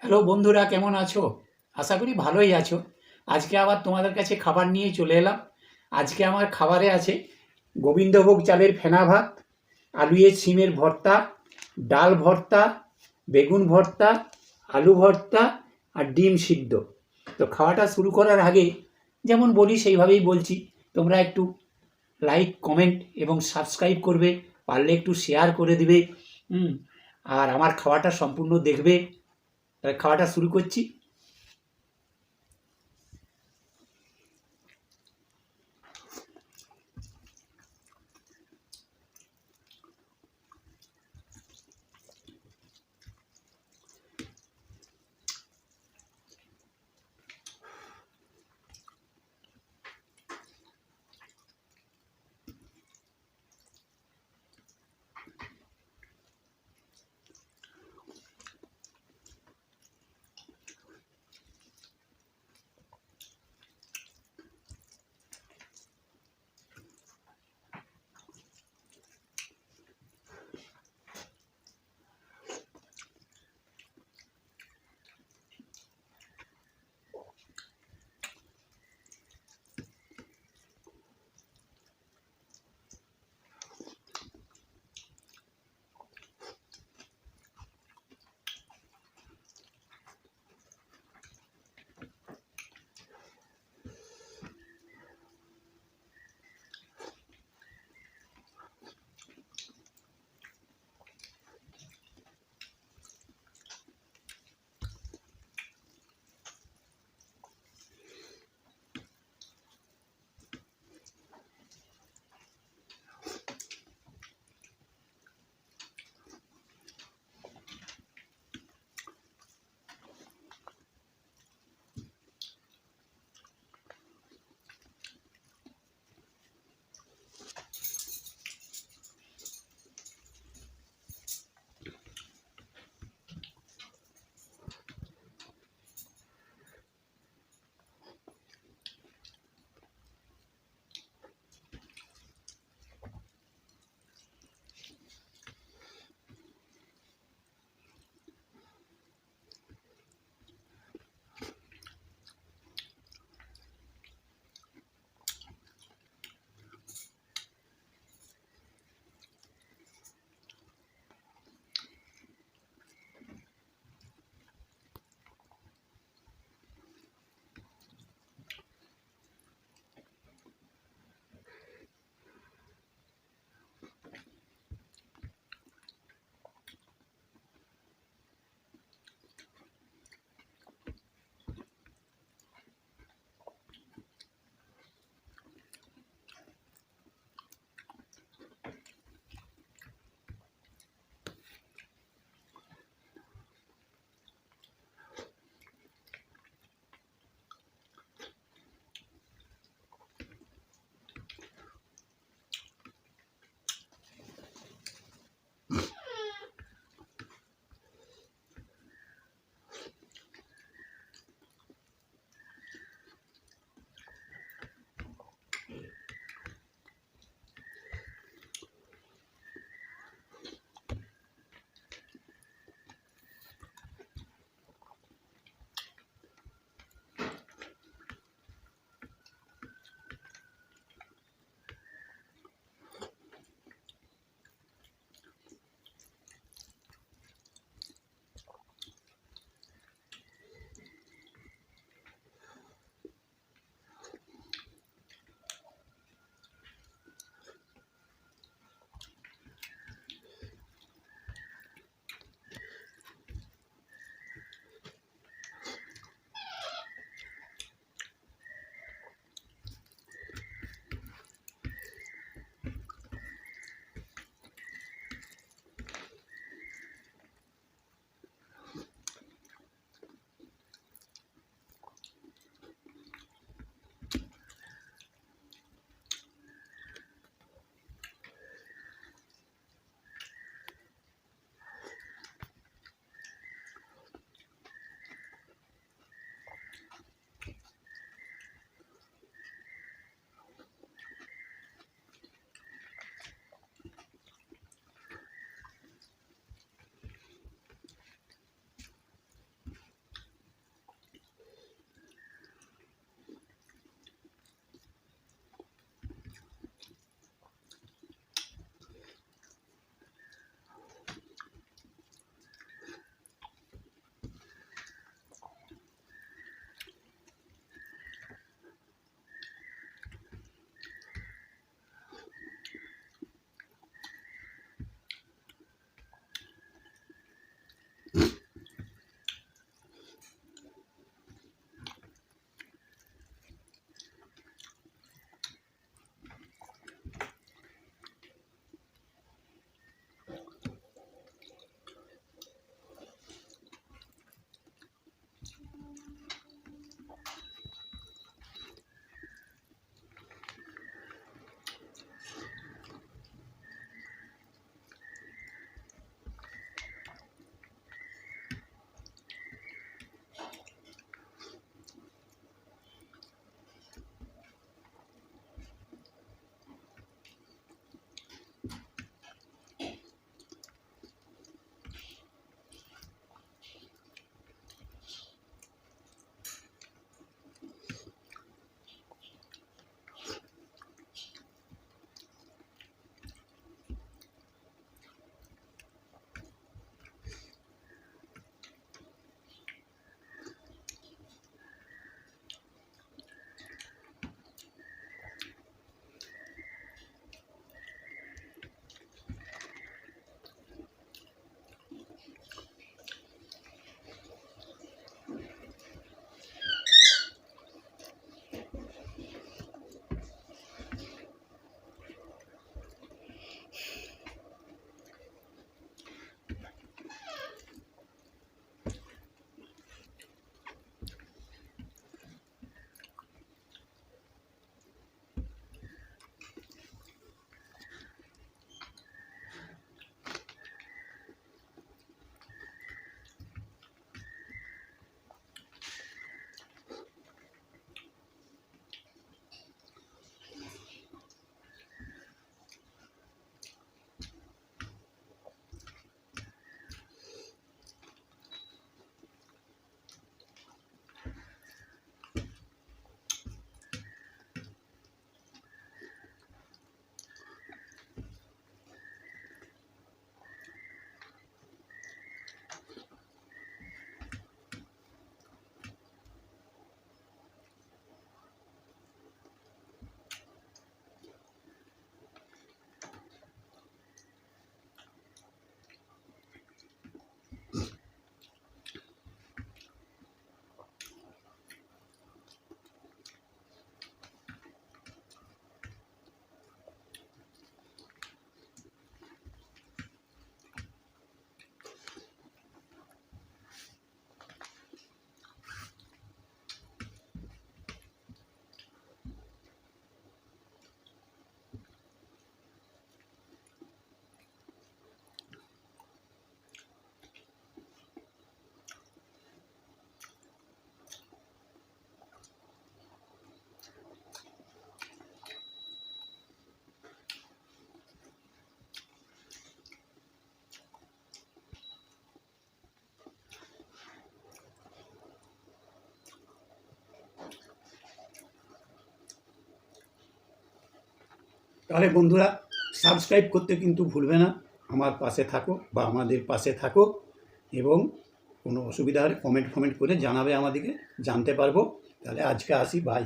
Hello বন্ধুরা, কেমন আছো? আশা করি ভালোই আছো। আজকে আবার তোমাদের কাছে খাবার নিয়ে চলে এলাম। আজকে আমার খাবারে আছে গোবিন্দভোগ চালের ফেনা ভাত, আলুয়ে সিমের ভর্তা, ডাল ভর্তা, বেগুন ভর্তা, আলু ভর্তা আর ডিম সিদ্ধ। তো খাওয়াটা শুরু করার আগে যেমন বলি সেইভাবেই বলছি, তোমরা একটু লাইক, কমেন্ট এবং সাবস্ক্রাইব করবে, পারলে একটু শেয়ার করে দিবে। হুম। আর আমার খাওয়াটা সম্পূর্ণ দেখবে। খাওয়াটা শুরু করছি। তাহলে বন্ধুরা সাবস্ক্রাইব করতে কিন্তু ভুলবে না, আমার পাশে থাকো বা আমাদের পাশে থাকো, এবং কোনো অসুবিধা হলে কমেন্ট করে জানাবে, আমাদেরকে জানতে পারবো। তাহলে আজকে আসি, বাই।